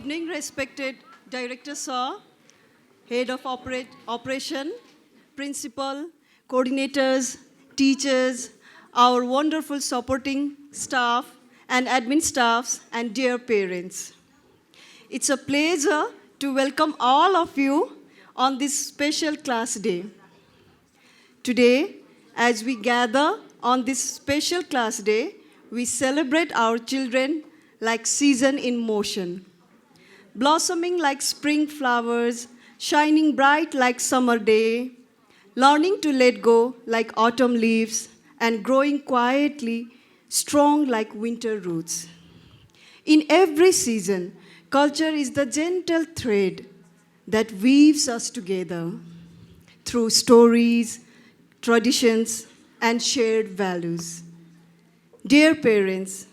evening, respected Director Sir, Head of Operation, Principal, coordinators, teachers, our wonderful supporting staff and admin staffs, and dear parents. It's a pleasure to welcome all of you on this special class day. Today, as we gather on this special class day, we celebrate our children like season in motion, blossoming like spring flowers, shining bright like summer day, learning to let go like autumn leaves, and growing quietly, strong like winter roots. In every season, culture is the gentle thread that weaves us together through stories, traditions, and shared values. Dear parents,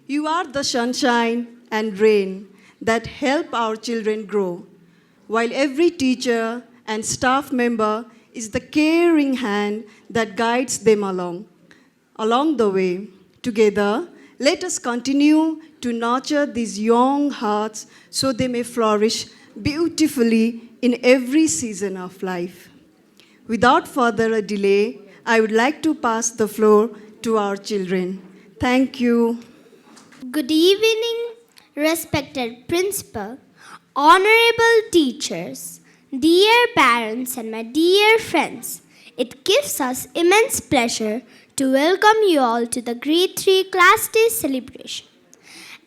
you are the sunshine and rain that help our children grow, while every teacher and staff member is the caring hand that guides them along the way. Together, let us continue to nurture these young hearts so they may flourish beautifully in every season of life. Without further delay, I would like to pass the floor to our children. Thank you. Good evening, respected principal, honorable teachers, dear parents, and my dear friends. It gives us immense pleasure to welcome you all to the Grade 3 Class Day celebration.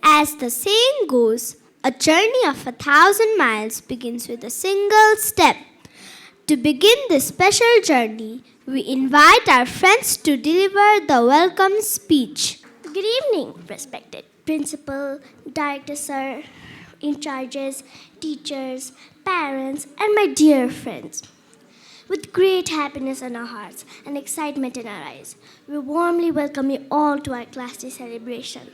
As the saying goes, a journey of 1,000 miles begins with a single step. To begin this special journey, we invite our friends to deliver the welcome speech. Good evening, respected principal, director sir, in charges, teachers, parents, and my dear friends. With great happiness in our hearts and excitement in our eyes, we warmly welcome you all to our Class Day celebration.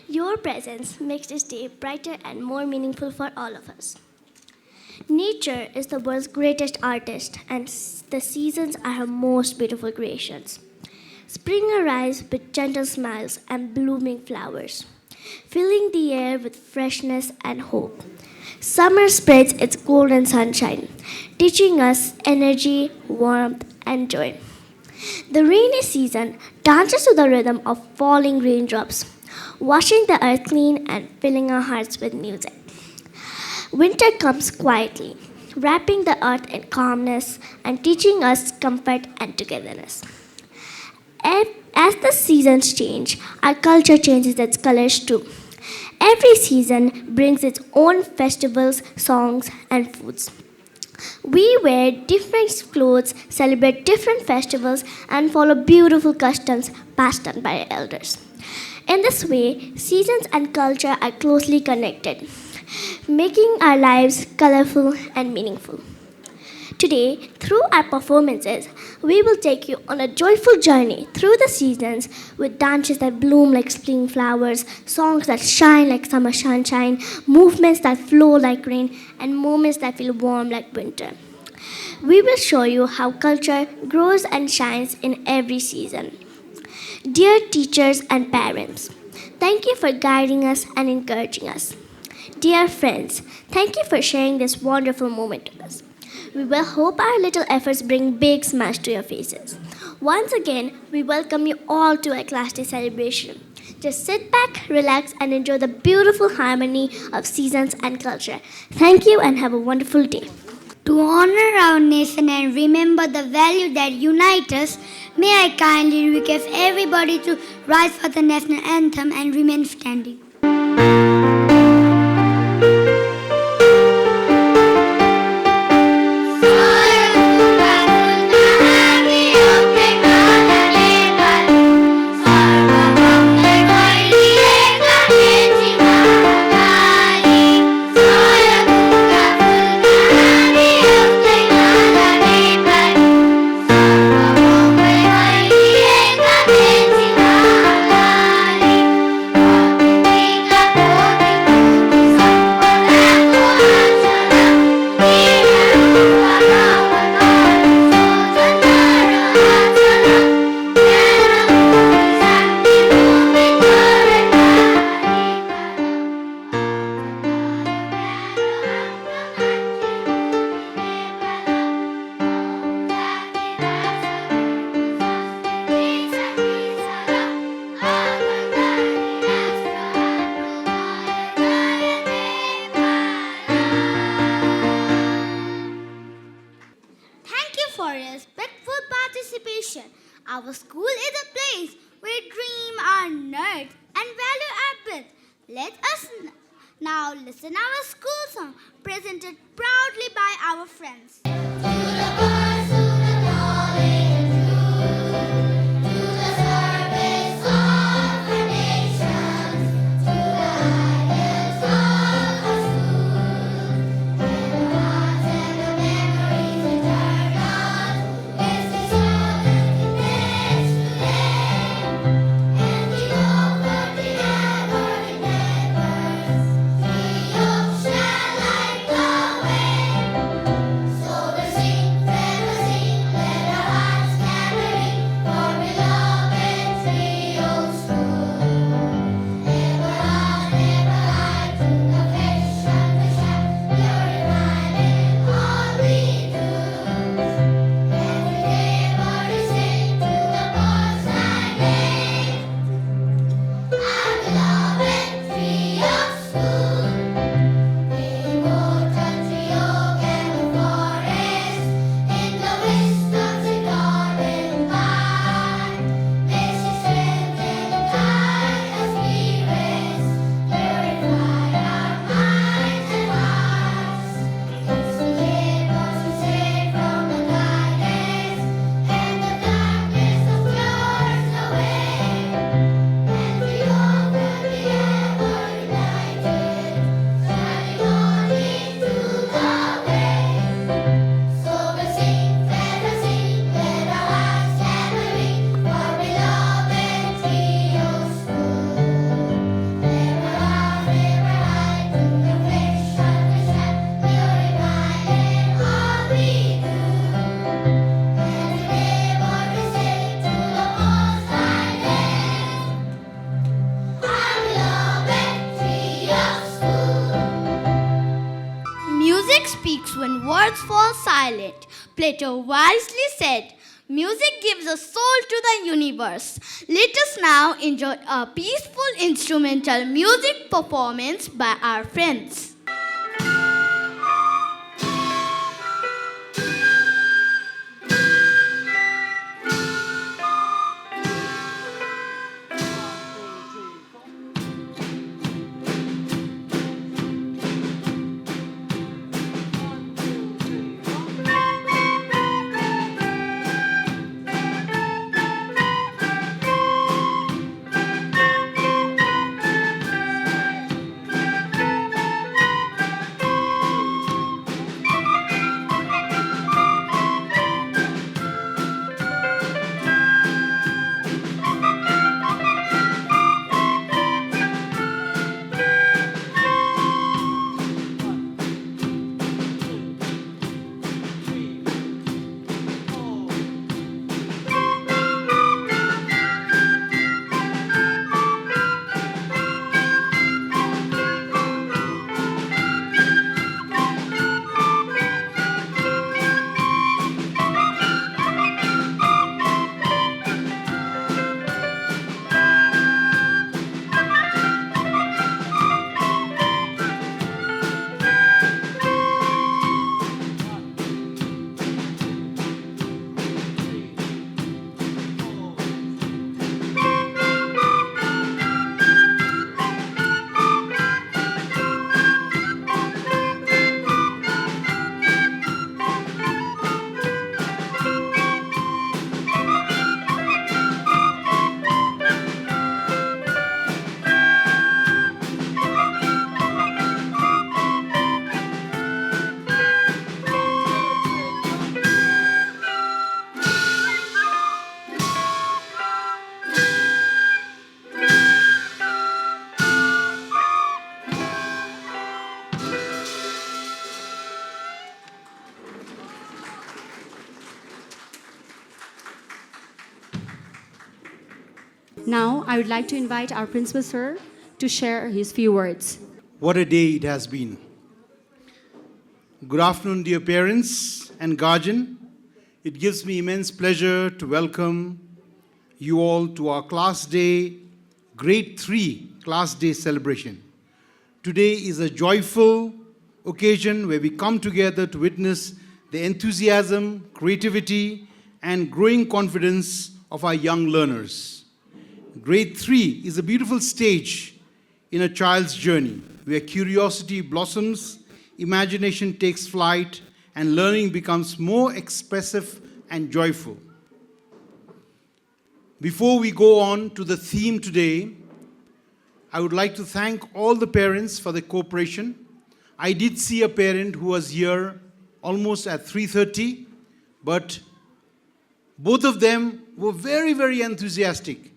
Your presence makes this day brighter and more meaningful for all of us. Nature is the world's greatest artist, and the seasons are her most beautiful creations. Spring arrives with gentle smiles and blooming flowers, filling the air with freshness and hope. Summer spreads its golden sunshine, teaching us energy, warmth, and joy. The rainy season dances to the rhythm of falling raindrops, washing the earth clean and filling our hearts with music. Winter comes quietly, wrapping the earth in calmness and teaching us comfort and togetherness. As the seasons change, our culture changes its colors too. Every season brings its own festivals, songs, and foods. We wear different clothes, celebrate different festivals, and follow beautiful customs passed on by our elders. In this way, seasons and culture are closely connected, making our lives colorful and meaningful. Today, through our performances, we will take you on a joyful journey through the seasons with dances that bloom like spring flowers, songs that shine like summer sunshine, movements that flow like rain, and moments that feel warm like winter. We will show you how culture grows and shines in every season. Dear teachers and parents, thank you for guiding us and encouraging us. Dear friends, thank you for sharing this wonderful moment with us. We will hope our little efforts bring big smiles to your faces. Once again, we welcome you all to our Class Day celebration. Just sit back, relax, and enjoy the beautiful harmony of seasons and culture. Thank you and have a wonderful day. To honor our nation and remember the value that unite us, may I kindly request everybody to rise for the national anthem and remain standing. Thank you. Our school is a place where dream our nerds and value our breath. Let us now listen our school song presented proudly by our friends. Music speaks when words fall silent. Plato wisely said, music gives a soul to the universe. Let us now enjoy a peaceful instrumental music performance by our friends. Now, I would like to invite our principal, sir, to share his few words. What a day it has been. Good afternoon, dear parents and guardian. It gives me immense pleasure to welcome you all to our Class Day, Grade 3 Class Day celebration. Today is a joyful occasion where we come together to witness the enthusiasm, creativity, and growing confidence of our young learners. Grade 3 is a beautiful stage in a child's journey where curiosity blossoms, imagination takes flight, and learning becomes more expressive and joyful. Before we go on to the theme today, I would like to thank all the parents for their cooperation. I did see a parent who was here almost at 3:30, but both of them were very, very enthusiastic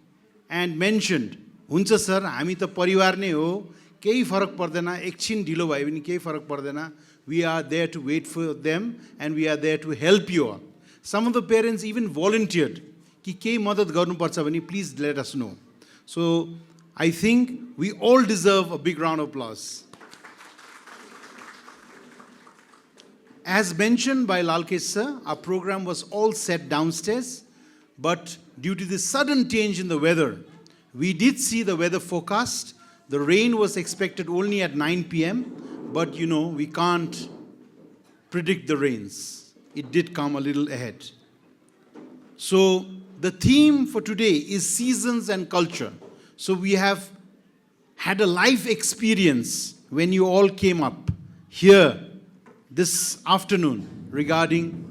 and mentioned, "Huncha sir, हामी त परिवार नै हो, केही फरक पर्दैन, एकछिन ढिलो भयो भने केही फरक पर्दैन. We are there to wait for them and we are there to help you all." Some of the parents even volunteered, कि केही मद्दत गर्नुपर्छ भने please let us know. So I think we all deserve a big round of applause. As mentioned by Lalkesh sir, our program was all set downstairs, but due to the sudden change in the weather, we did see the weather forecast. The rain was expected only at 9 p.m., but we can't predict the rains. It did come a little ahead. So the theme for today is seasons and culture. So we have had a life experience when you all came up here this afternoon regarding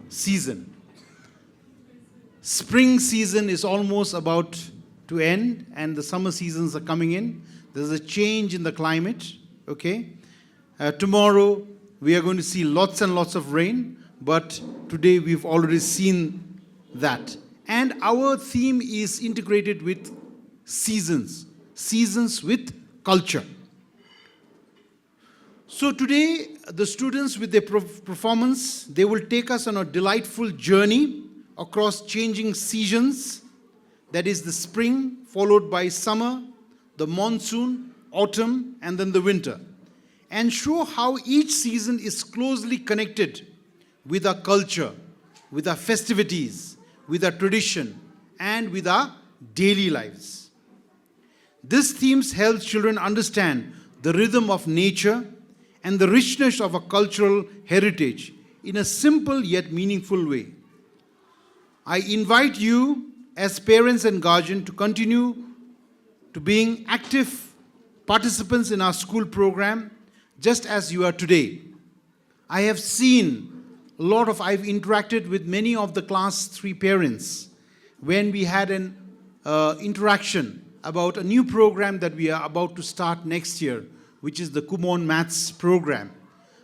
season. Spring season is almost about to end and the summer seasons are coming in. There's a change in the climate, okay? Tomorrow we are going to see lots and lots of rain, but today we've already seen that. And our theme is integrated with seasons with culture. So today, the students with their performance, they will take us on a delightful journey across changing seasons. That is the spring, followed by summer, the monsoon, autumn, and then the winter. And show how each season is closely connected with our culture, with our festivities, with our tradition, and with our daily lives. This theme helps children understand the rhythm of nature and the richness of a cultural heritage in a simple yet meaningful way. I invite you as parents and guardians to continue to being active participants in our school program just as you are today. I've interacted with many of the class 3 parents when we had an interaction about a new program that we are about to start next year, which is the Kumon Maths program.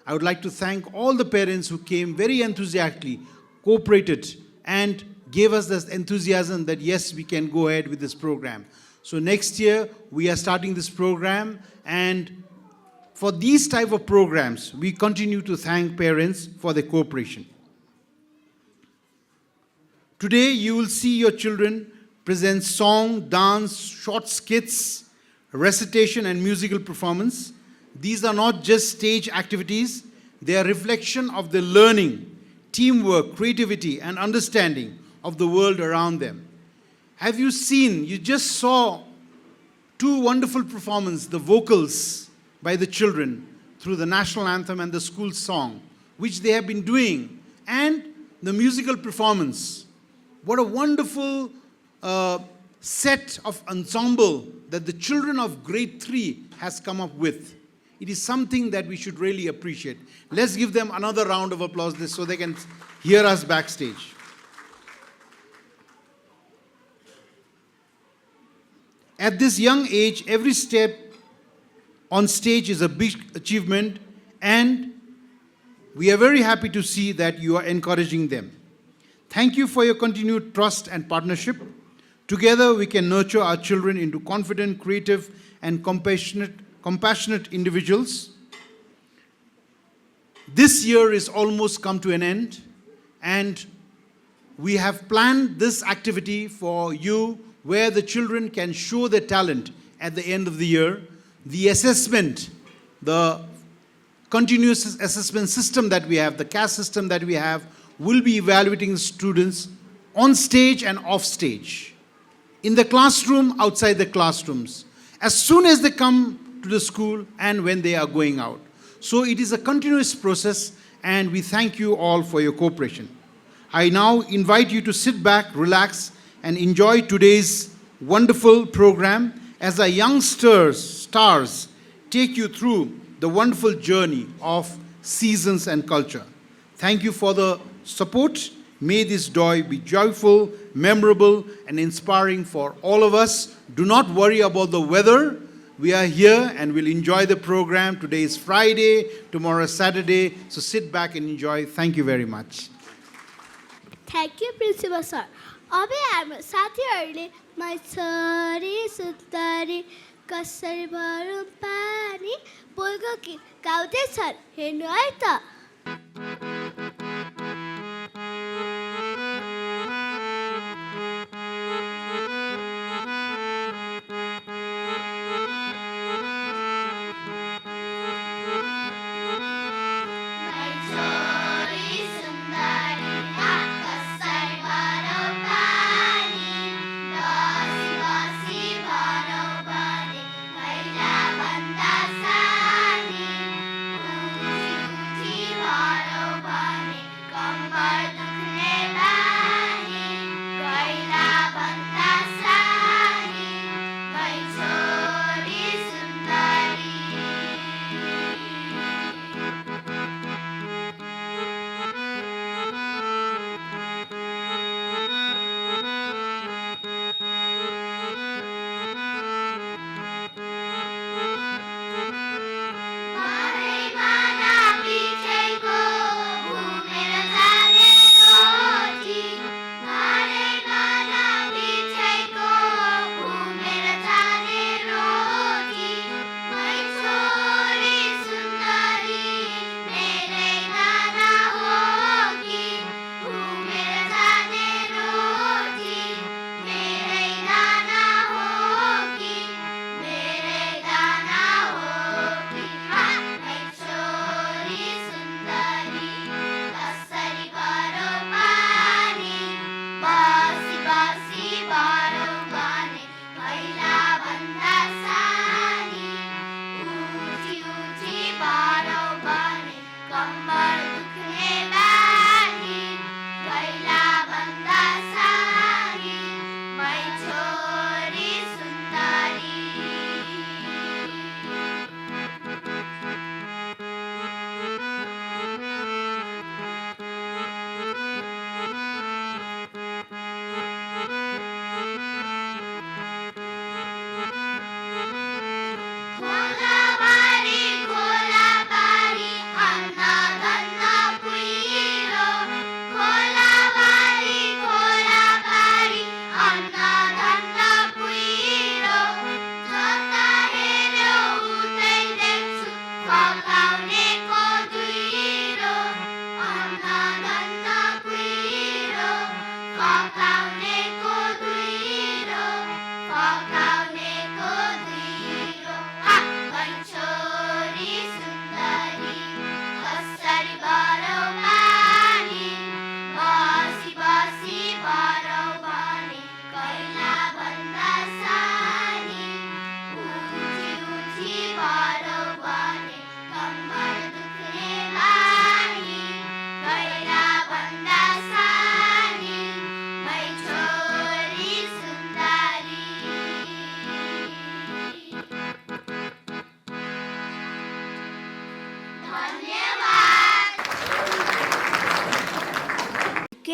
I would like to thank all the parents who came very enthusiastically, cooperated, and gave us this enthusiasm that yes, we can go ahead with this program. So next year, we are starting this program, and for these type of programs, we continue to thank parents for their cooperation. Today, you will see your children present song, dance, short skits, recitation, and musical performance. These are not just stage activities, they are reflection of their learning, teamwork, creativity, and understanding of the world around them. Have you seen, you just saw 2 wonderful performances, the vocals by the children through the national anthem and the school song, which they have been doing, and the musical performance. What a wonderful set of ensemble that the children of grade 3 has come up with. It is something that we should really appreciate. Let's give them another round of applause so they can hear us backstage. At this young age, every step on stage is a big achievement, and we are very happy to see that you are encouraging them. Thank you for your continued trust and partnership. Together, we can nurture our children into confident, creative, and compassionate individuals. This year is almost come to an end, and we have planned this activity for you where the children can show their talent at the end of the year. The assessment, the continuous assessment system that we have, the CAS system that we have, will be evaluating students on stage and off stage, in the classroom, outside the classrooms, as soon as they come to the school and when they are going out. So it is a continuous process, and we thank you all for your cooperation. I now invite you to sit back, relax, and enjoy today's wonderful program as our young stars take you through the wonderful journey of seasons and culture. Thank you for the support. May this day be joyful, memorable, and inspiring for all of us. Do not worry about the weather. We are here and we'll enjoy the program. Today is Friday, tomorrow is Saturday. So sit back and enjoy. Thank you very much. Thank you, Principal Sir. अब हाम्रो साथीहरूले मै छोरी सुन्दरी कसरी भरौँ पानी बोलको गीत गाउँदैछन् हेर्नु है त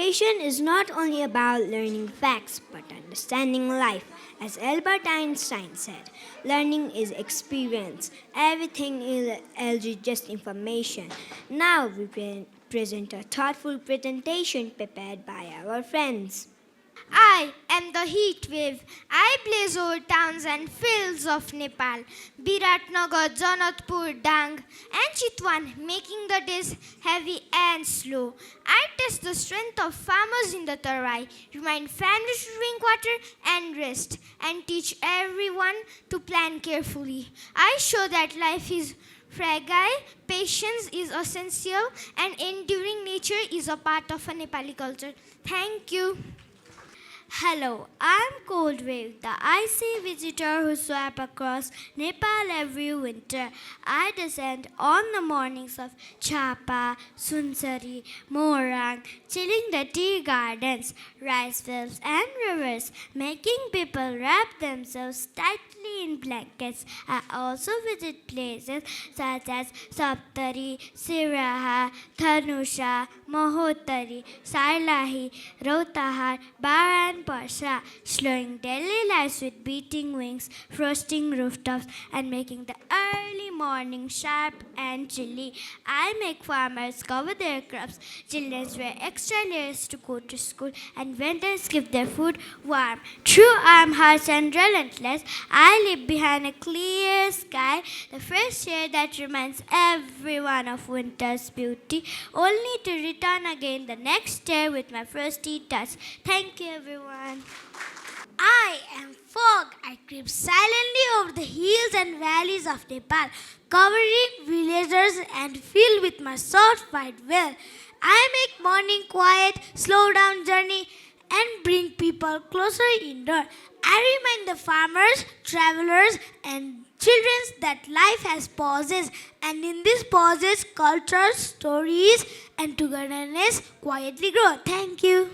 Education is not only about learning facts but understanding life. As Albert Einstein said, learning is experience. Everything else is just information. Now we present a thoughtful presentation prepared by our friends. I am the heat wave. I blaze over towns and fields of Nepal. Biratnagar, Janatpur, Dang, and Chitwan, making the days heavy and slow. I test the strength of farmers in the Tarai, remind families to drink water and rest, and teach everyone to plan carefully. I show that life is fragile, patience is essential, and enduring nature is a part of a Nepali culture. Thank you. Hello, I'm Cold Wave, the icy visitor who swept across Nepal every winter. I descend on the mornings of Chapa, Sunsari, Morang, chilling the tea gardens, rice fields, and rivers, making people wrap themselves tightly in blankets. I also visit places such as Saptari, Siraha, Thanusha, Mahotari, Sarlahi, Rautahar, Bar and Parsa, slowing daily lives with beating wings, frosting rooftops, and making the early morning sharp and chilly. I make farmers cover their crops, children wear extra layers to go to school, and vendors keep their food warm. True, I am harsh and relentless. I live behind a clear sky, the fresh air that reminds everyone of winter's beauty, only to return again the next day with my frosty touch. Thank you, everyone. I am fog. I creep silently over the hills and valleys of Nepal, covering villagers and filled with my soft white veil. I make morning quiet, slow down journey and bring people closer indoor. I remind the farmers, travelers and children that life has pauses, and in these pauses culture, stories and togetherness quietly grow. Thank you.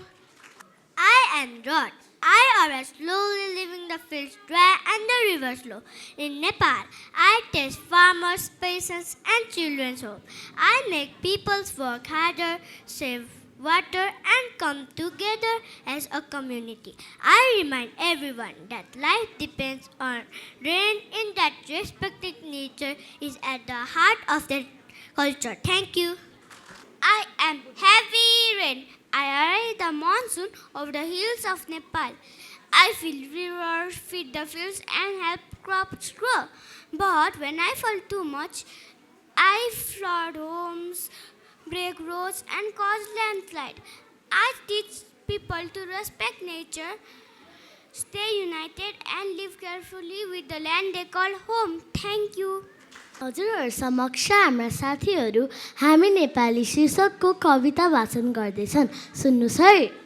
I am Rod. I arrive slowly leaving the fields dry and the rivers low. In Nepal, I taste farmers' patience and children's hope. I make people's work harder, save water and come together as a community. I remind everyone that life depends on rain and that respecting nature is at the heart of their culture. Thank you. I am heavy rain. I arrive the monsoon over the hills of Nepal. I fill rivers, feed the fields, and help crops grow. But when I fall too much, I flood homes, break roads, and cause landslide. I teach people to respect nature, stay united, and live carefully with the land they call home. Thank you. हजुरहरू समक्ष हाम्रा साथीहरू हामी नेपाली शीर्षकको कविता वाचन गर्दैछन् सुन्नुस् है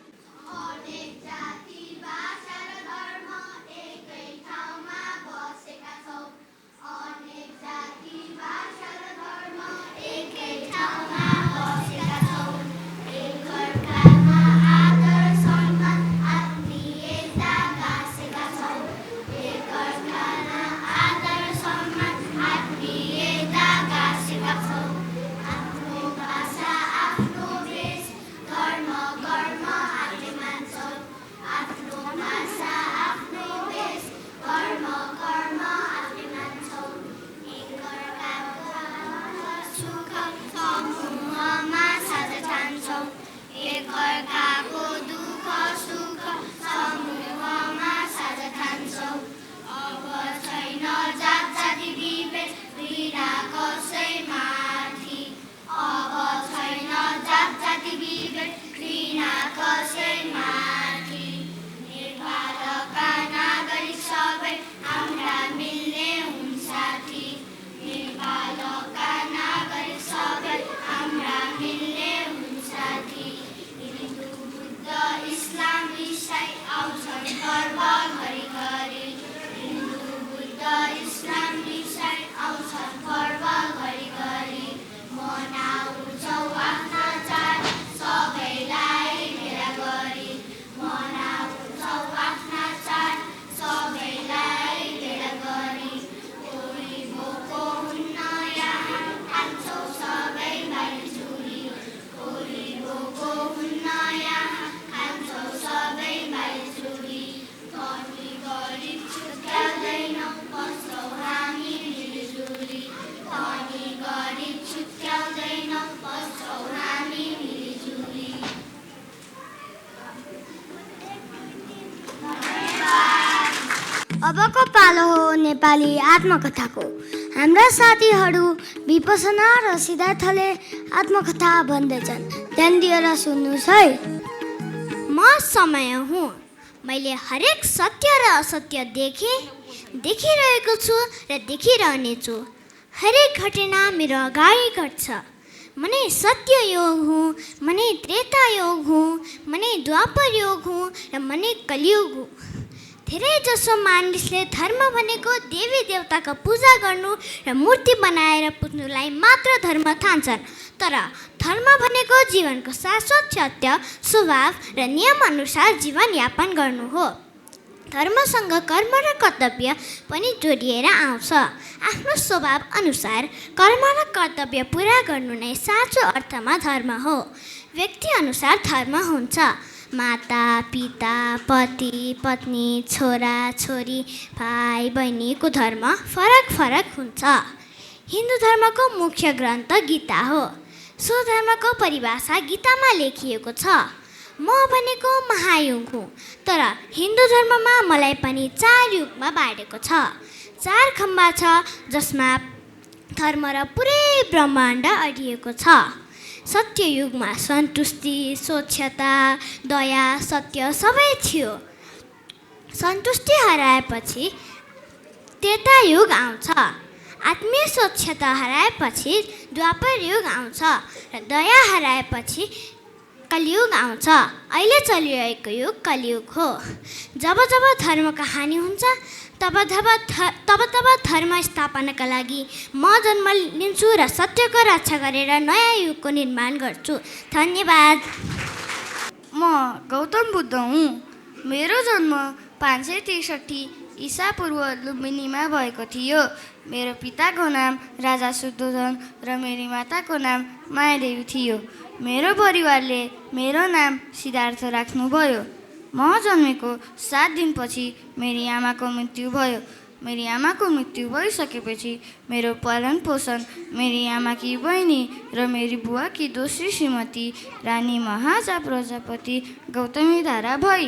अबको पालो हो नेपाली आत्मकथाको हाम्रा साथीहरू विपसना र सिद्धार्थले आत्मकथा भन्दैछन् ध्यान दिएर सुन्नुस् है म समय हुँ मैले हरेक सत्य र असत्य देखिरहेको छु र देखिरहने छु हरेक घटना मेरो अगाडि घट्छ म नै सत्य योग हुँ, म नै त्रेता योग हुँ, म नै द्वापर योग हुँ र म नै कलियुग हुँ। धेरैजसो मानिसले धर्म भनेको देवी देवताको पूजा गर्नु र मूर्ति बनाएर पुज्नुलाई मात्र धर्म ठान्छन्। तर धर्म भनेको जीवनको शाश्वत सत्य, स्वभाव र नियमअनुसार जीवनयापन गर्नु हो। धर्मसँग कर्म र कर्तव्य पनि जोडिएर आउँछ। आफ्नो स्वभाव अनुसार कर्म र कर्तव्य पुरा गर्नु नै साँचो अर्थमा धर्म हो। व्यक्ति अनुसार धर्म हुन्छ। माता पिता, पति पत्नी, छोरा छोरी, भाइ बहिनीको धर्म फरक फरक हुन्छ। हिन्दू धर्मको मुख्य ग्रन्थ गीता हो। सो धर्मको परिभाषा गीतामा लेखिएको छ। म भनेको महायुग हुँ, तर हिन्दू धर्ममा मलाई पनि 4 युगमा बाँडेको छ। 4 खम्बा छ जसमा धर्म र पुरै ब्रह्माण्ड अडिएको छ। सत्ययुगमा सन्तुष्टि, स्वच्छता, दया, सत्य सबै थियो। सन्तुष्टि हराएपछि त्रेतायुग आउँछ। आत्मीय स्वच्छता हराएपछि द्वापर युग आउँछ र दया हराएपछि कलियुग आउँछ। अहिले चलिरहेको युग कलियुग हो। जब जब धर्मको हानि हुन्छ तब धर्म स्थापनाका लागि म जन्म लिन्छु र सत्यको रक्षा गरेर नयाँ युगको निर्माण गर्छु। धन्यवाद। म गौतम बुद्ध हुँ। मेरो जन्म 563 ईसापूर्व लुम्बिनीमा भएको थियो। मेरो पिताको नाम राजा शुद्धोधन र मेरी माताको नाम मायादेवी थियो। मेरो परिवारले मेरो नाम सिद्धार्थ राख्नुभयो। म जन्मेको 7 दिनपछि मेरी आमाको मृत्यु भयो। मेरी आमाको मृत्यु भइसकेपछि मेरो पालन पोषण मेरी आमाकी बहिनी र मेरी बुवाकी दोस्री श्रीमती रानी महाजा प्रजापति गौतमीद्वारा भई।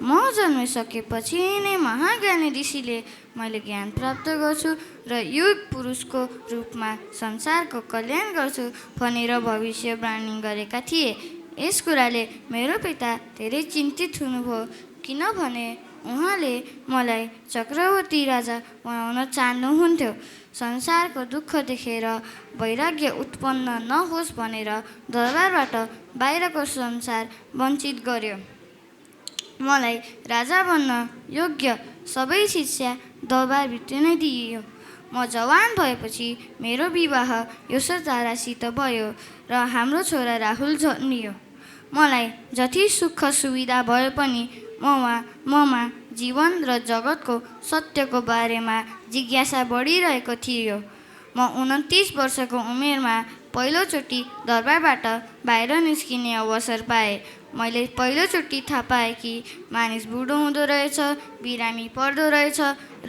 म जन्मिसकेपछि नै महाज्ञानी ऋषिले मैले ज्ञान प्राप्त गर्छु र युग पुरुषको रूपमा संसारको कल्याण गर्छु भनेर भविष्यवाणी गरेका थिए। यस कुराले मेरो पिता धेरै चिन्तित हुनुभयो, किनभने उहाँले मलाई चक्रवर्ती राजा बनाउन चाहनुहुन्थ्यो। संसारको दुःख देखेर वैराग्य उत्पन्न नहोस् भनेर दरबारबाट बाहिरको संसार वञ्चित गर्यो। मलाई राजा बन्न योग्य सबै शिक्षा दरबारभित्र नै दिइयो। म जवान भएपछि मेरो विवाह यशोधरासित भयो र हाम्रो छोरा राहुल जन्मियो। मलाई जति सुख सुविधा भए पनि ममा जीवन र जगतको सत्यको बारेमा जिज्ञासा बढिरहेको थियो। म 29 वर्षको उमेरमा पहिलोचोटि दरबारबाट बाहिर निस्किने अवसर पाएँ। मैले पहिलोचोटि थाहा पाएँ कि मानिस बुढो हुँदो रहेछ, बिरामी पर्दो रहेछ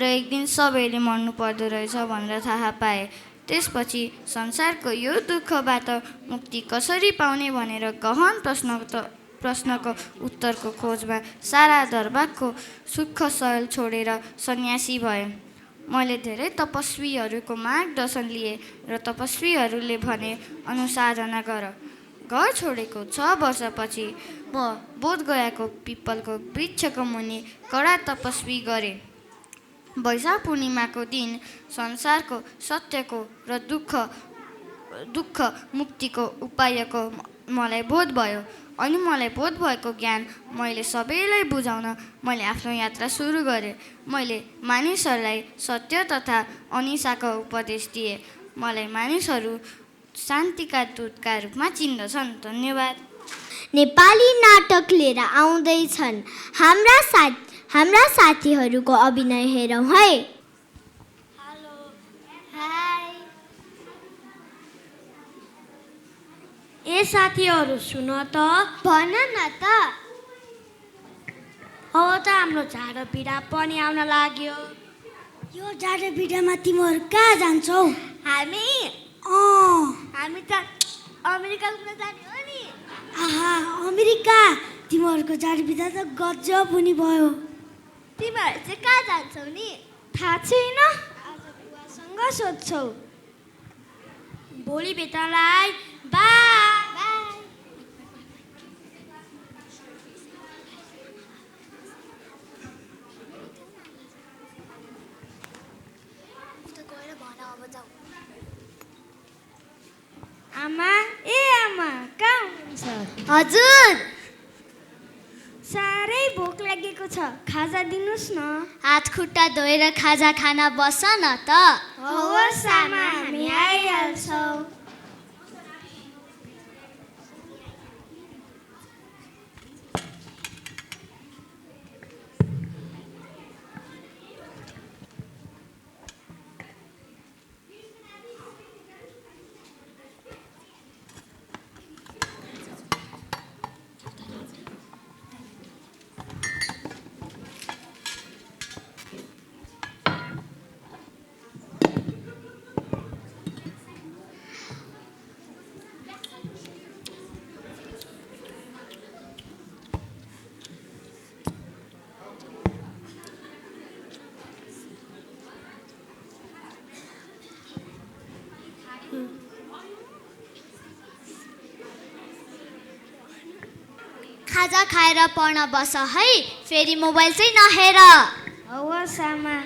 र एक दिन सबैले मर्नु पर्दो रहेछ भनेर थाहा पाएँ। त्यसपछि संसारको यो दुःखबाट मुक्ति कसरी पाउने भनेर गहन प्रश्नको उत्तरको खोजमा सारा दरबारको सुख शैल छोडेर सन्यासी भएँ। मैले धेरै तपस्वीहरूको मार्गदर्शन लिएँ र तपस्वीहरूले भने अनुसाधना गर। घर छोडेको 6 वर्षपछि म बोधगयाको पिपलको वृक्षको मुनि कडा तपस्वी गरेँ। वैशाख पूर्णिमाको दिन संसारको सत्यको र दुःख मुक्तिको उपायको मलाई बोध भयो। अनि मलाई बोध भएको ज्ञान मैले सबैलाई बुझाउन मैले आफ्नो यात्रा सुरु गरेँ। मैले मानिसहरूलाई सत्य तथा अहिंसाको उपदेश दिएँ। मलाई मानिसहरू शान्तिका दूतका रूपमा चिन्दछन्। धन्यवाद। नेपाली नाटक लिएर आउँदैछन् हाम्रा साथीहरूको अभिनय हेरौँ है। Hello, high. ए साथीहरू सुन त, भन न त। अब त हाम्रो जाडो पिडा पनि आउन लाग्यो। यो जाडो पिडामा तिमीहरू कहाँ जान्छौ? हामी त अमेरिका घुम्न जाने हो नि। आहा, अमेरिका! तिमीहरूको जाडो पिडा त गजब हुने भयो। तिमीहरू चाहिँ कहाँ जान्छौ नि? थाहा छैन, आज बुवासँग सोध्छौ। भोलि भेट्नलाई। बाई। आमा आमा कहाँ हुनुहुन्छ? हजुर साह्रै भोक लागेको छ, खाजा दिनुहोस् न। हात खुट्टा धोएर खाजा खाना बस न त। हवस् आमा, हामी आइहाल्छौँ। खाजा खाएर पढ्न बस है, फेरि मोबाइल चाहिँ नहेर। हवस् आमा।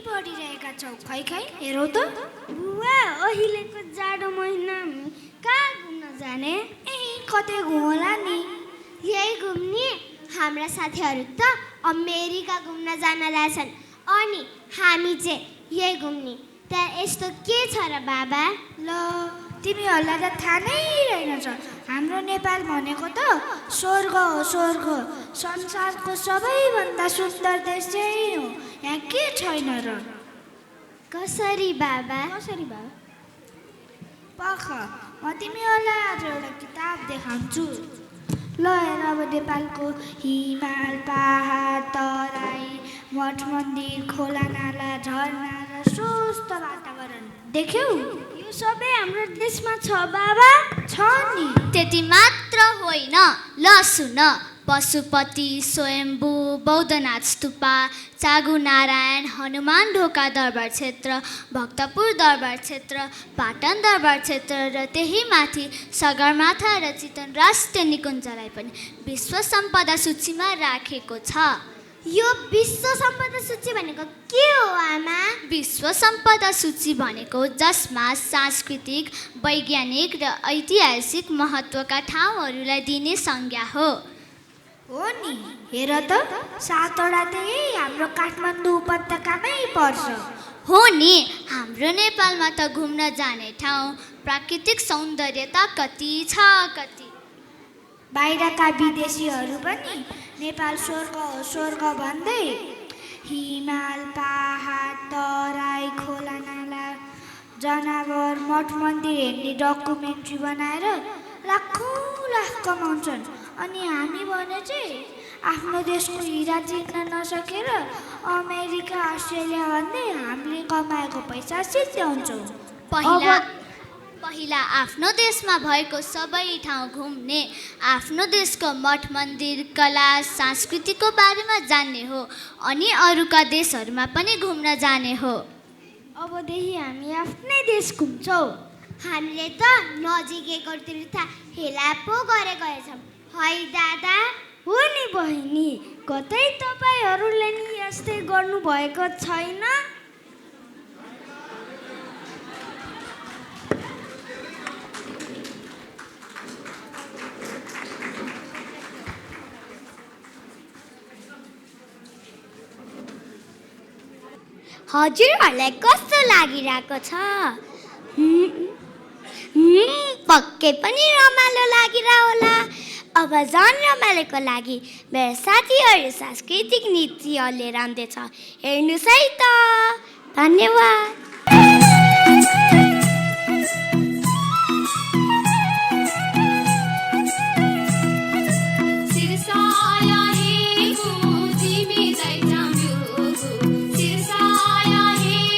पढिरहेका छौ? खै खै हेरौ त। बुवा, अहिलेको जाडो महिना कहाँ घुम्न जाने? कतै घुमौला नि। यही घुम्ने? हाम्रा साथीहरू त अमेरिका घुम्न जान लागेछन्, अनि हामी चाहिँ यही घुम्ने। त्यहाँ यस्तो के छ र बाबा? ल तिमीहरूलाई त थाहा नै रहेनछ। हाम्रो नेपाल भनेको त स्वर्ग हो, स्वर्ग। संसारको सबैभन्दा सुन्दर देश चाहिँ हो। यहाँ के छैन र? कसरी बाबा? कसरी बाबा? पख, म तिमीहरूलाई आज एउटा किताब देखाउँछु। ल हेर, अब नेपालको हिमाल, पहाड, तराई, मठ मन्दिर, खोला नाला, झरना र स्वस्थ वातावरण देख्यौ? यो सबै हाम्रो देशमा छ बाबा? छ नि। त्यति मात्र होइन, ल सुन। पशुपति, स्वयम्भू, बौद्धनाथ स्तूपा, चागु नारायण, हनुमान ढोका दरबार क्षेत्र, भक्तपुर दरबार क्षेत्र, पाटन दरबार क्षेत्र र त्यही माथि सगरमाथा र चितवन राष्ट्रिय निकुञ्जलाई पनि विश्व सम्पदा सूचीमा राखेको छ। यो विश्व सम्पदा सूची भनेको के हो आमा? विश्व सम्पदा सूची भनेको जसमा सांस्कृतिक, वैज्ञानिक र ऐतिहासिक महत्त्वका ठाउँहरूलाई दिने संज्ञा हो। हो नि, हेर त, 7वटा त्यही हाम्रो काठमाडौँ उपत्यकामै पर्छ। हो नि, हाम्रो नेपालमा त घुम्न जाने ठाउँ, प्राकृतिक सौन्दर्यता कति छ कति। बाहिरका विदेशीहरू पनि नेपाल स्वर्ग हो, स्वर्ग भन्दै हिमाल, पहाड, तराई, खोला नाला, जनावर, मठ मन्दिर हेर्ने डकुमेन्ट्री बनाएर लाखौँ लाख कमाउँछन्। अनि हामी भने चाहिँ आफ्नो देशको हिरा चिन्न नसकेर अमेरिका, अस्ट्रेलिया भन्दै हामीले कमाएको पैसा सिद्ध्याउँछौँ। पहिला आफ्नो देशमा भएको सबै ठाउँ घुम्ने, आफ्नो देशको मठ मन्दिर, कला, संस्कृतिको बारेमा जान्ने हो, अनि अरूका देशहरूमा पनि घुम्न जाने हो। अबदेखि हामी आफ्नै देश घुम्छौँ। हामीले त नजिकैको तीर्थ हेला पो गरेको छौँ है दादा? हो नि बहिनी, कतै तपाईँहरूले नि यस्तै गर्नुभएको छैन? हजुरहरूलाई कस्तो लागिरहेको छ? पक्कै पनि रमाइलो लागिरह होला। अब झन् रमाइलोको लागि मेरो साथीहरू सांस्कृतिक नृत्य लिएर आउँदैछ, हेर्नुहोस् है त। धन्यवाद। Sirsa ya he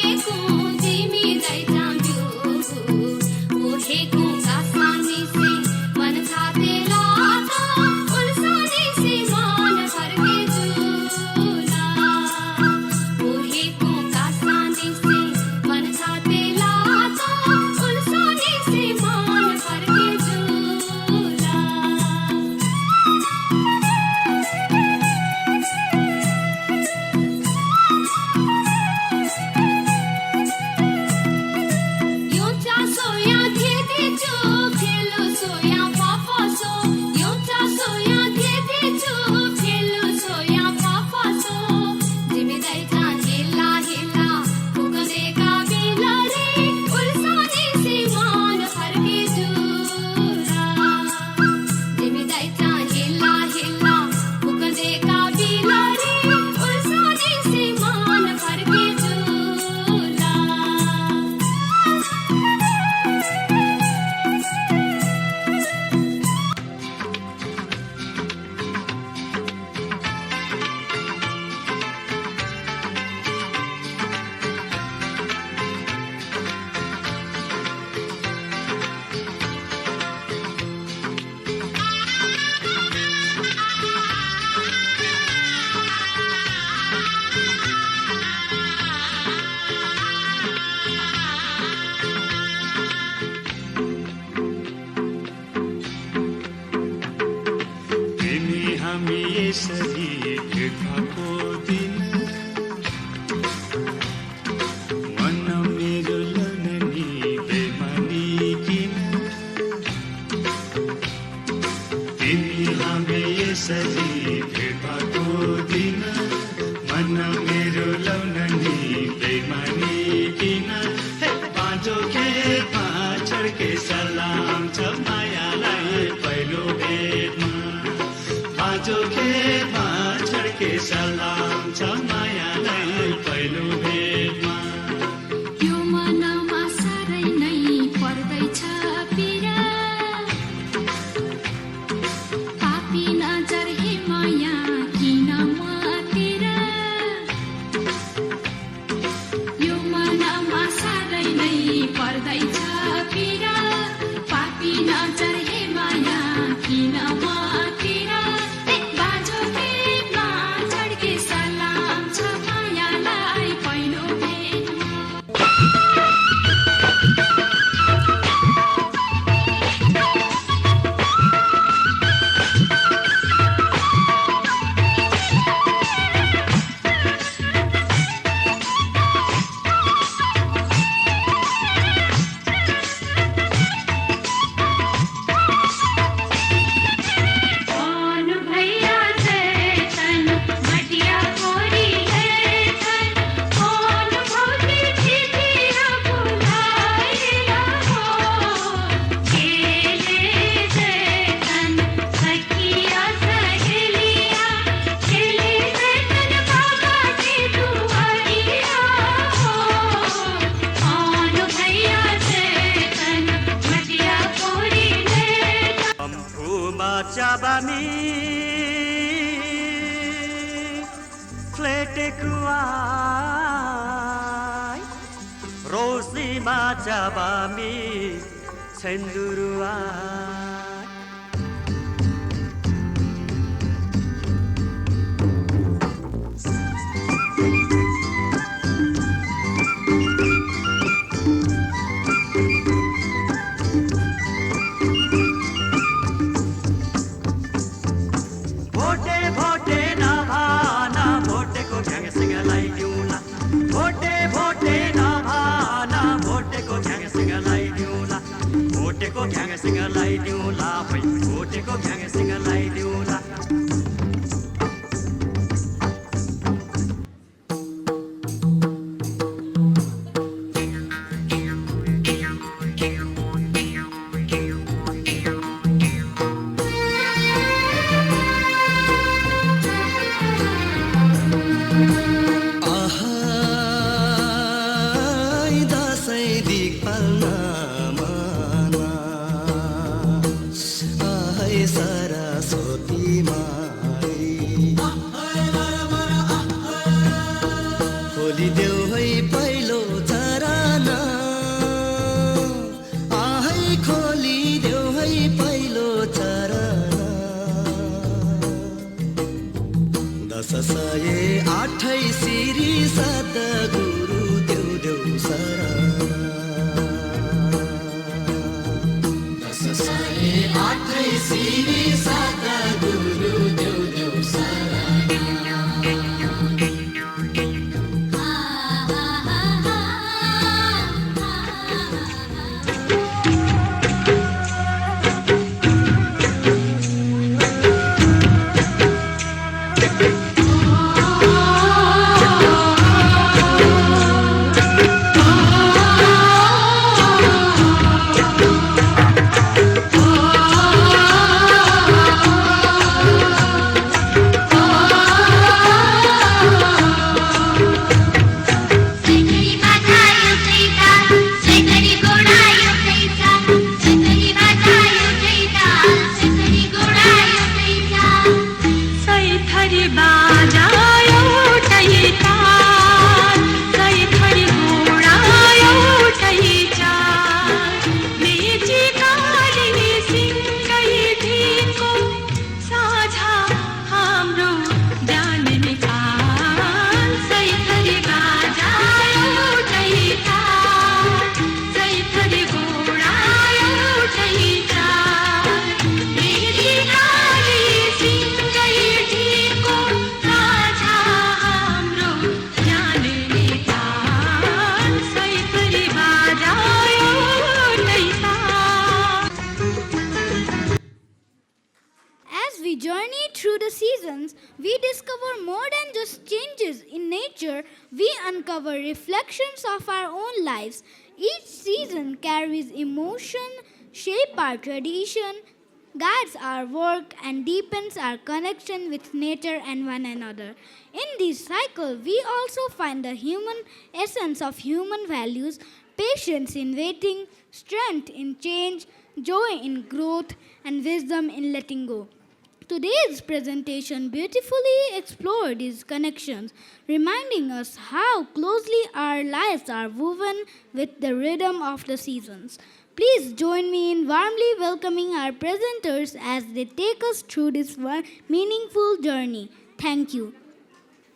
बामी फ्लेटे कुआई रोसी माचा बामी छेन्दुरुआई भोटे भोटे ना भाना भोटे को झंग सिंगलाई दिउला भोटे भोटे ना भाना भोटे को झंग सिंगलाई दिउला भोटे को झंग सिंगलाई दिउला भाई भोटे को Jhang सिंगलाई दिउला As we journey through the seasons, we discover more than just changes in nature, we uncover reflections of our own lives. Each season carries emotion, shapes our tradition, guides our work, and deepens our connection with nature and one another. In this cycle, we also find the human essence of human values, patience in waiting, strength in change, joy in growth, and wisdom in letting go. Today's presentation beautifully explored these connections, reminding us how closely our lives are woven with the rhythm of the seasons. Please join me in warmly welcoming our presenters as they take us through this meaningful journey. Thank you.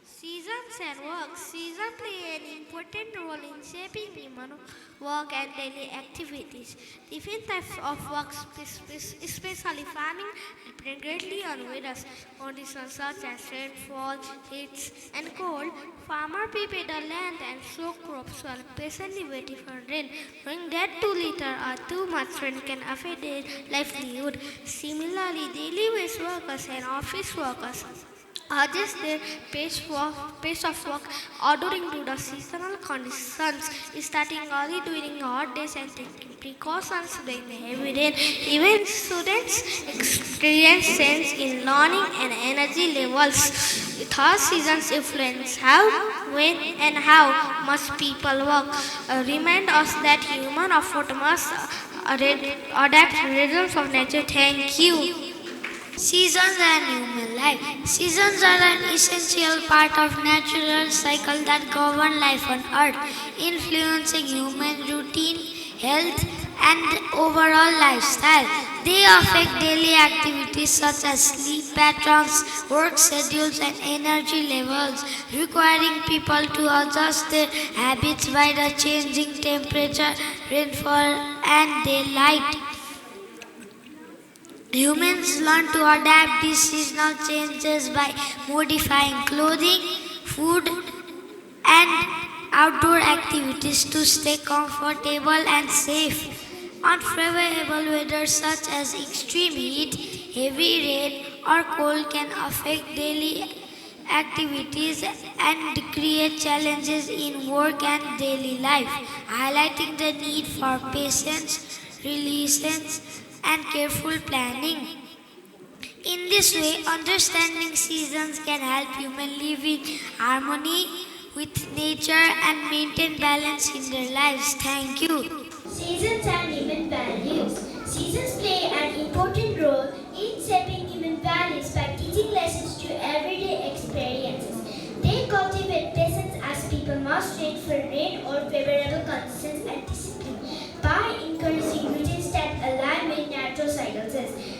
Seasons and work. Seasons play an important role in shaping human work and daily activities. Different types of work, especially farming, depend greatly on weather conditions such as rainfall, heat, and cold. Farmers prepare the land and sow crops while patiently waiting for rain, knowing that too little or too much rain can affect their livelihood. Similarly, daily wage workers and office workers adjust their pace of work according to the seasonal conditions, starting early during hot days and taking precautions during the heavy rain. Even students experience change in learning and energy levels. Third seasons influence how, when, and how much people work. Remind us that human effort must adapt to rhythms of nature. Thank you. Seasons and human life. Seasons are an essential part of natural cycle that govern life on earth, influencing human routine, health, and overall lifestyle. They affect daily activities such as sleep patterns, work schedules, and energy levels, requiring people to adjust their habits by the changing temperature, rainfall, and daylight. Humans learn to adapt these seasonal changes by modifying clothing, food, and outdoor activities to stay comfortable and safe. Unfavorable weather such as extreme heat, heavy rain, or cold can affect daily activities and create challenges in work and daily life, highlighting the need for patience, resilience, and careful planning. In this way, understanding seasons can help humans live in harmony with nature and maintain balance in their lives. Thank you. Seasons and human values. Seasons play an important role in shaping human values by teaching lessons to everyday experiences. They cultivate patience as people must wait for rain or favorable conditions and discipline by encouraging routines that align with natural cycles.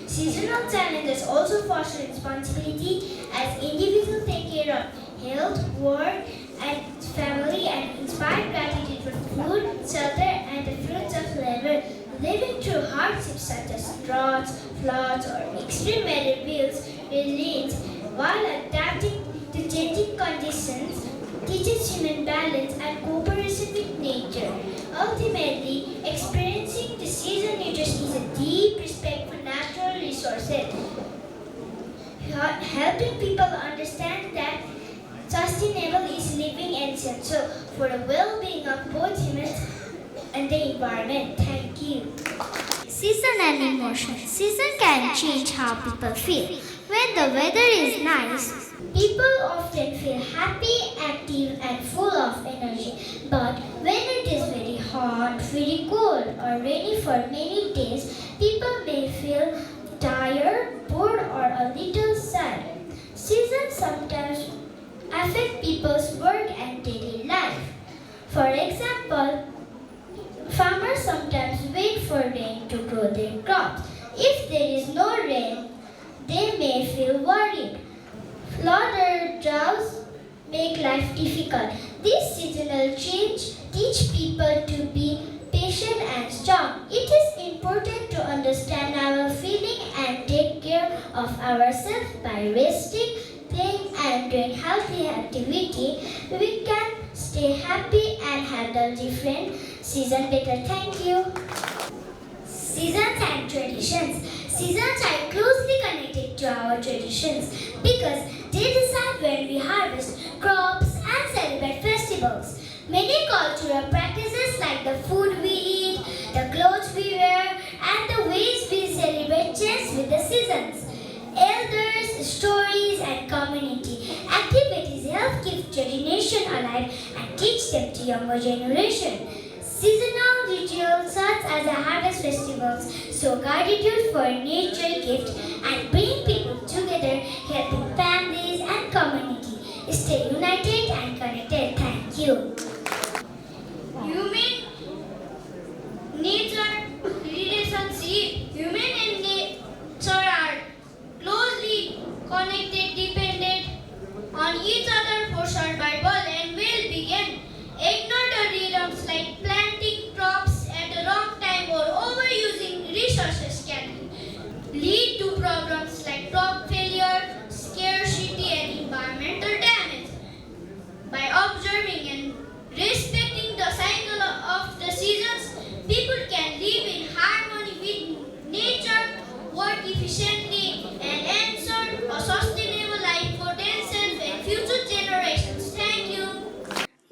Seasonal challenges also foster responsibility as individuals take care of health, work, and family and inspire gratitude for food, shelter, and the fruits of labor. Living through hardships such as droughts, floods, or extreme weather builds resilience while adapting to changing conditions teaches human balance and cooperation with nature. Ultimately, experiencing the season nurtures is a deep respect for natural resources, helping people understand that sustainable is living essential for the well-being of both humans and the environment. Thank you. Season and emotion. Season can change how people feel. When the weather is nice, people often feel happy, active, and full of energy. But when it is very hot, very cold, or rainy for many days, people may feel tired, bored, or a little sad. Seasons sometimes affect people's work and daily life. For example, farmers sometimes wait for rain to grow their crops. If there is no rain, they may feel worried. Flood or droughts make life difficult. This seasonal change teach people to be patient and strong. It is important to understand our feeling and take care of ourselves by resting, playing, and doing healthy activity. We can stay happy and handle different seasons better. Thank you. Seasons and traditions. Seasons are closely connected to our traditions because they decide when we harvest crops and celebrate festivals. Many cultural practices like the food we eat, the clothes we wear, and the ways we celebrate change with the seasons. Elders, stories, and community activities help keep tradition alive and teach them to younger generation. Seasonal rituals such as the harvest festivals show gratitude for nature gift and bring people together, helping families and community stay united and connected. Thank you. Human nature relationship. Human and nature are closely connected, dependent on each other for survival and well-being. Ignore the rhythms like planting crops at the wrong time or overusing resources can lead to problems like crop failure, scarcity, and environmental damage. By observing and respecting the cycle of the seasons, people can live in harmony with nature, work efficiently, and ensure a sustainable life for themselves and future generations. Thank you.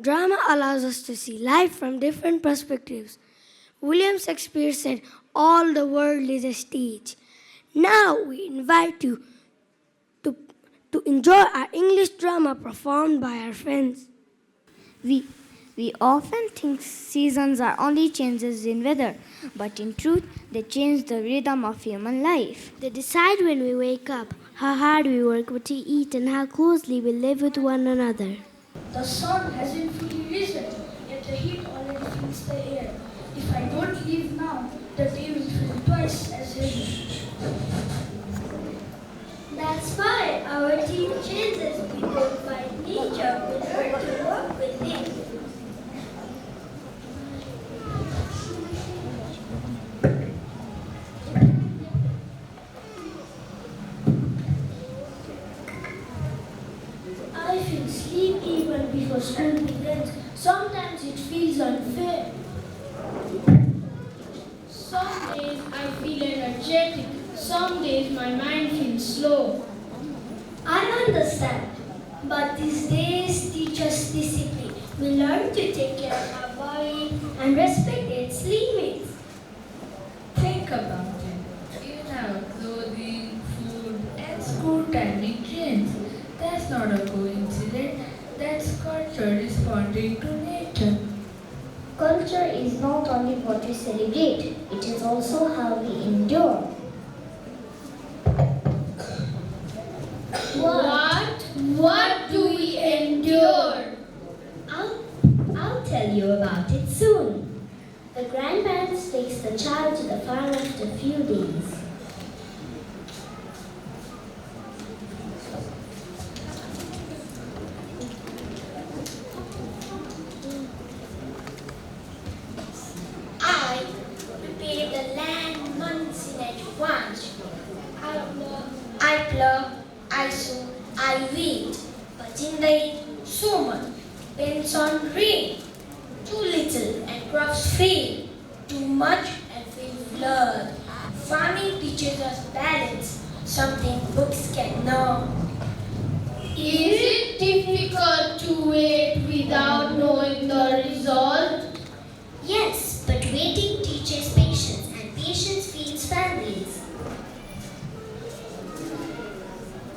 Drama allows us to see life from different perspectives. William Shakespeare said, "All the world is a stage." Now we invite you to enjoy our English drama performed by our friends. we We often think seasons are only changes in weather, but in truth, they change the rhythm of human life. They decide when we wake up, how hard we work, what we eat, and how closely we live with one another. The sun hasn't fully risen, yet the heat already fills the air. If I don't leave now, the day will feel twice as heavy. That's why our team changes. We don't fight nature, we learn to work with it. I feel sleepy even before school begins. Sometimes it feels unfair. Some days I feel energetic. Some days my mind feels slow. I understand, but these days teach us discipline. We learn to take care of our body and respect its limits. Think about it. You have clothing, food, and school timing change. That's not a coincidence. That's culture responding to nature. Culture is not only what we celebrate, it is also how we endure. What do we endure? I'll tell you about it soon. The grandparents takes the child to the farm after a few days. I prepare the land months in advance. I plow, I sow, I weed. But in the end, so much depends on rain. Too little and crops fail. Too much and fields flood. Farming teaches us balance, something books can know. Is it difficult to wait without knowing the result? Yes, but waiting teaches patience, and patience feeds families.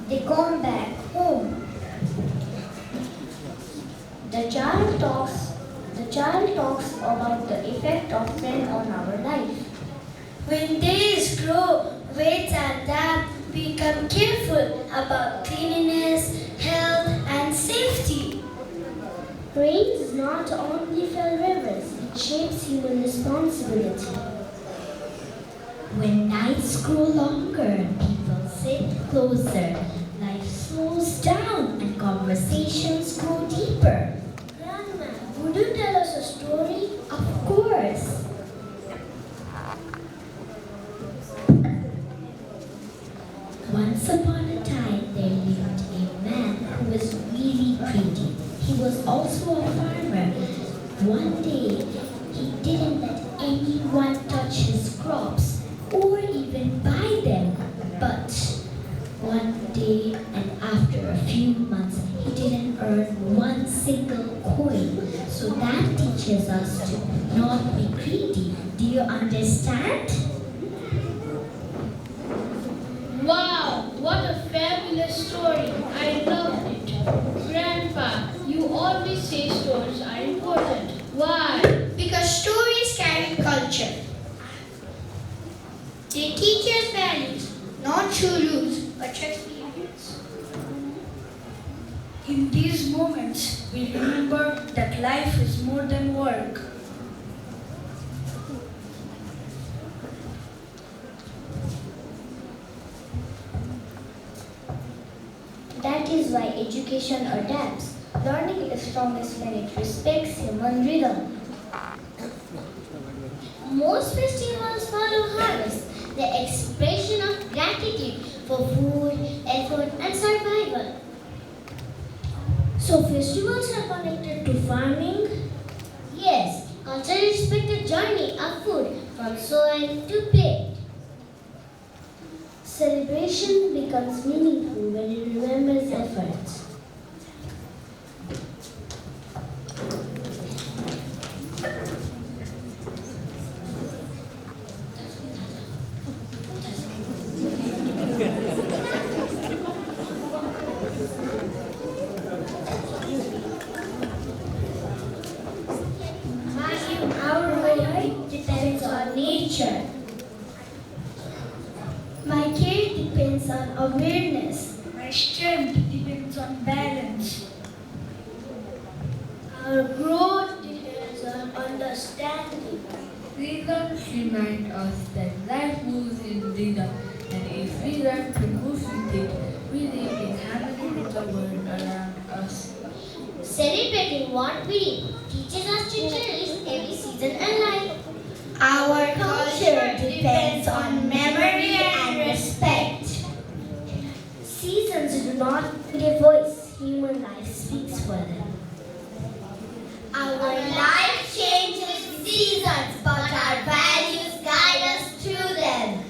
They come back home. The child talks about the effect of friend on our life. When days grow, weights are damp, we become careful about cleanliness, health, and safety. Rain does not only fill rivers, it shapes human responsibility. When nights grow longer and people sit closer, life slows down and conversations grow deeper. Grandma, would you tell us a story? Of course. Once upon a time, there lived a man who was really greedy. He was also a farmer. One day, he didn't let anyone touch his crops or even buy them. But one day, and after a few months, he didn't earn one single coin. So that teaches us to not be greedy. Do you understand? Wow, what a fabulous story. I loved it. Grandpa, you always say stories are important. Why? Because stories carry culture. They teach us values, not through rules, but through experience. In these moments, we remember that life is more than work. That is why education adapts. Learning is strongest when it respects human rhythm. Most festivals follow harvest, the expression of gratitude for food, effort, and survival. So festivals are connected to farming? Yes, culture respects the journey of food from soil to plate. Celebration becomes meaningful when it remembers efforts. future. My care depends on awareness. My strength depends on balance. Our growth depends on understanding. Seasons remind us that life moves in rhythm, and if we learn to move with it, we live in harmony with the world around us. Celebrating what we teaches us to cherish every season and life. Our culture depends on memory and respect. Seasons do not need a voice, human life speaks for them. Our life changes with seasons, but our values guide us through them.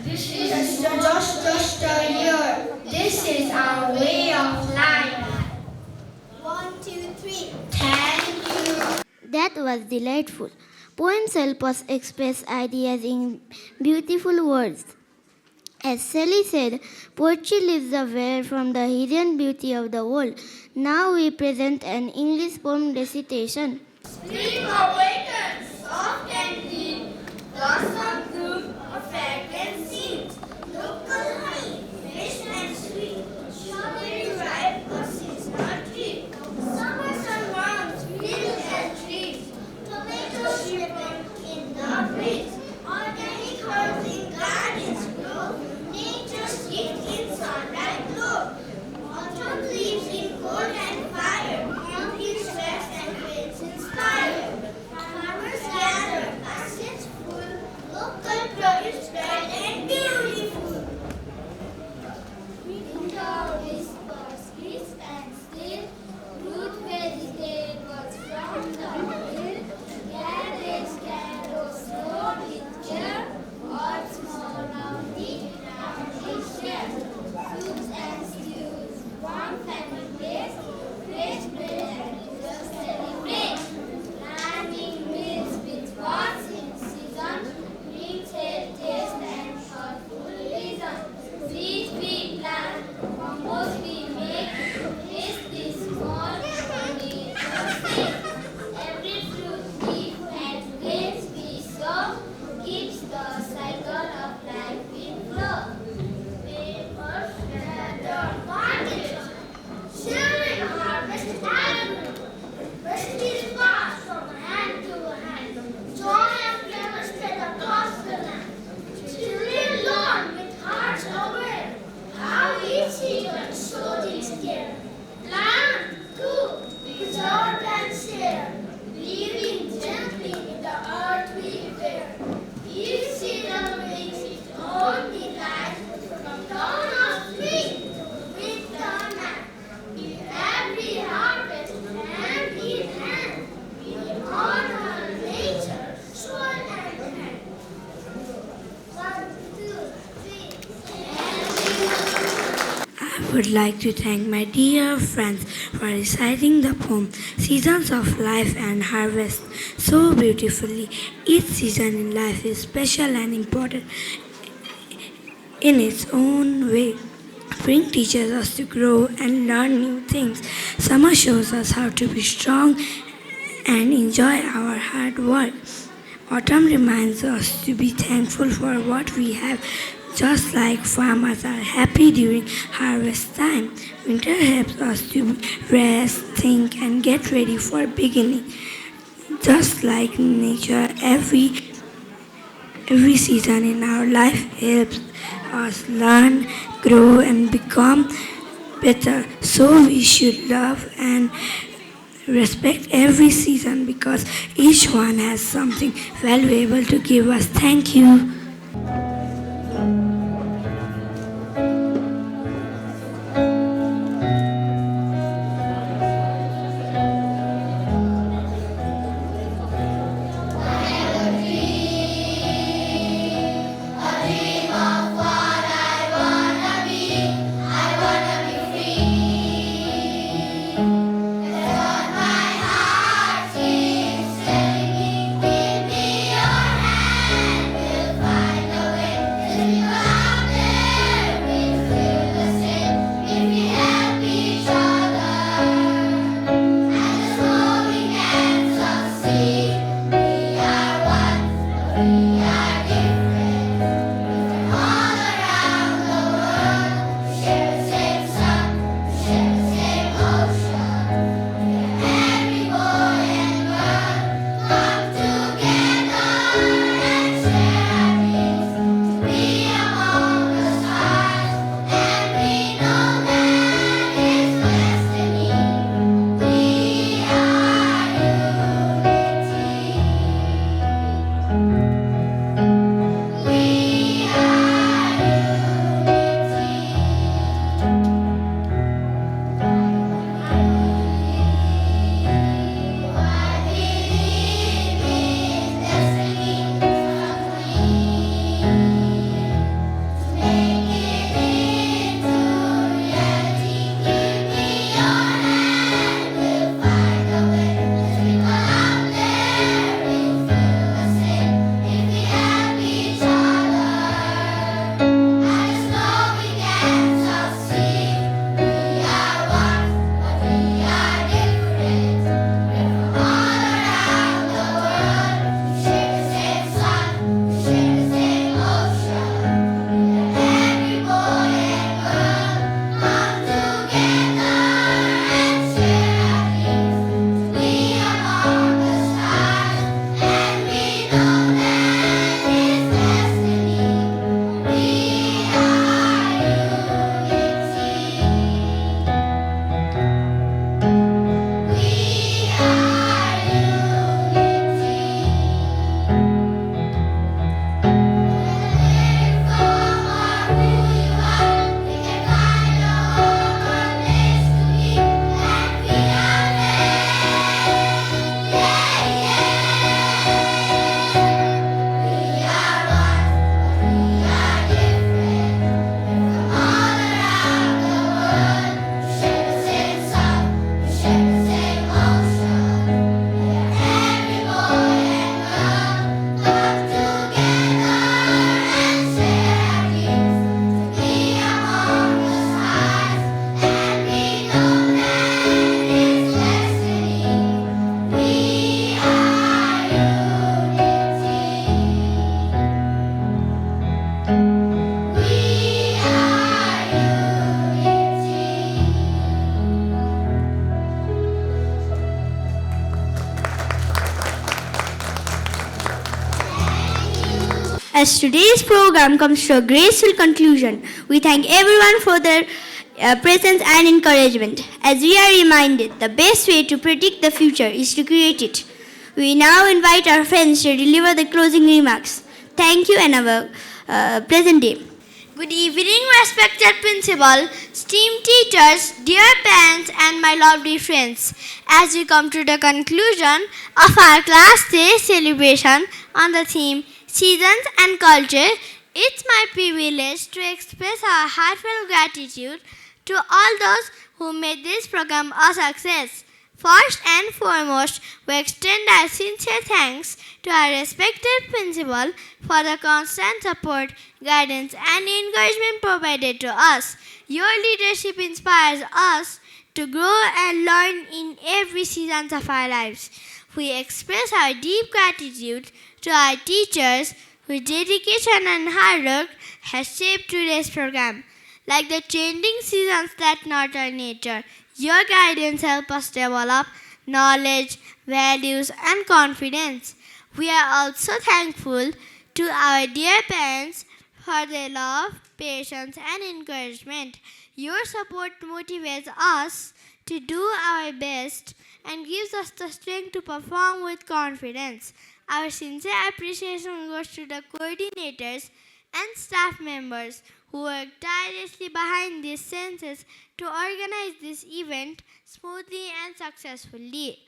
This It's just a year. This is our way of life. 1, 2, 3. Thank you. That was delightful. Poems help us express ideas in beautiful words. As Sally said, poetry lifts the veil from the hidden beauty of the world. Now we present an English poem recitation. Spring awakens, soft and clean, blossom bloom, a fragrant scent. Local honey, fresh and sweet, strawberry ripe, a seasonal treat. Summer sunwarms, fields and trees, tomatoes ripened in the breeze. Organic herbs in gardens grow, nature's gift in sunlight glow. Autumn leaves in cold and fire, pumpkins wax and grapes inspire. Farmers gather baskets full, local produce bright and beautiful. Winter whispers, crisp and still, root vegetables from the hill, cabbage, carrots, grown with care, or small roundy share. Soups and stews, warm family taste, fresh bread and just celebrate. Planting meals with what's in season, brings a taste and thoughtful reason. Seeds we plant, compost we make, taste this small nature's sake. Every fruit, leaf and grains we sow, keeps the cycle of life in flow. Papers gather markets, children harvest everywhere. Recipes pass from hand to hand, joy and flavor spread across the land. Children learn with hearts aware how each season shows its care. Plant, cook, preserve and share, living gently with the earth we bear. Each season brings its own delight, from dawn of spring to winter night. In every harvest, hand in hand, we honor nature, soul and hand. 1, 2, 3. I would like to thank my dear friends for reciting the poem Seasons of Life and Harvest so beautifully. Each season in life is special and important in its own way. Spring teaches us to grow and learn new things. Summer shows us how to be strong and enjoy our hard work. Autumn reminds us to be thankful for what we have, just like farmers are happy during harvest time. Winter helps us to rest, think, and get ready for beginning. Just like nature, every season in our life helps us learn, grow, and become better. So we should love and respect every season because each one has something valuable to give us. Thank you. Give me your hand, we'll find a way. As today's program comes to a graceful conclusion, we thank everyone for their presence and encouragement. As we are reminded, the best way to predict the future is to create it. We now invite our friends to deliver the closing remarks. Thank you and have a pleasant day. Good evening, respected principal, esteemed teachers, dear parents, and my lovely friends. As we come to the conclusion of our class day celebration on the theme Seasons and Culture, it's my privilege to express our heartfelt gratitude to all those who made this program a success. First and foremost, we extend our sincere thanks to our respected principal for the constant support, guidance, and encouragement provided to us. Your leadership inspires us to grow and learn in every season of our lives. We express our deep gratitude to our teachers whose dedication and hard work has shaped today's program. Like the changing seasons that nurture nature, your guidance helps us develop knowledge, values, and confidence. We are also thankful to our dear parents for their love, patience, and encouragement. Your support motivates us to do our best and gives us the strength to perform with confidence. Our sincere appreciation goes to the coordinators and staff members who work tirelessly behind these scenes to organize this event smoothly and successfully.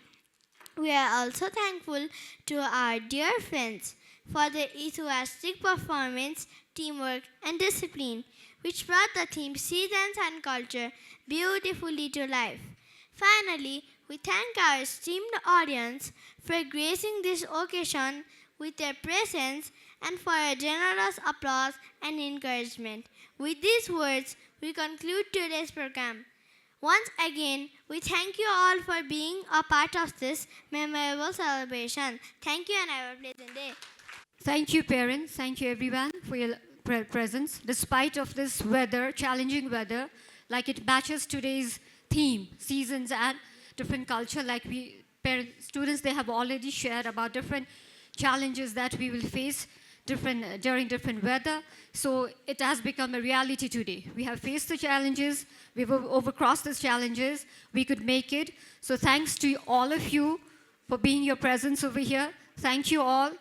We are also thankful to our dear friends for their enthusiastic performance, teamwork, and discipline, which brought the theme Seasons and Culture beautifully to life. Finally, we thank our esteemed audience for gracing this occasion with their presence and for your generous applause and encouragement. With these words, we conclude today's program. Once again, we thank you all for being a part of this memorable celebration. Thank you and have a pleasant day. Thank you, parents. Thank you, everyone, for your presence. Despite of this weather, challenging weather, like it matches today's theme, seasons and different culture, like students, they have already shared about different challenges that we will face during different weather. So it has become a reality today. We have faced the challenges, we've overcrossed these challenges, we could make it. So thanks to all of you for being your presence over here. Thank you all.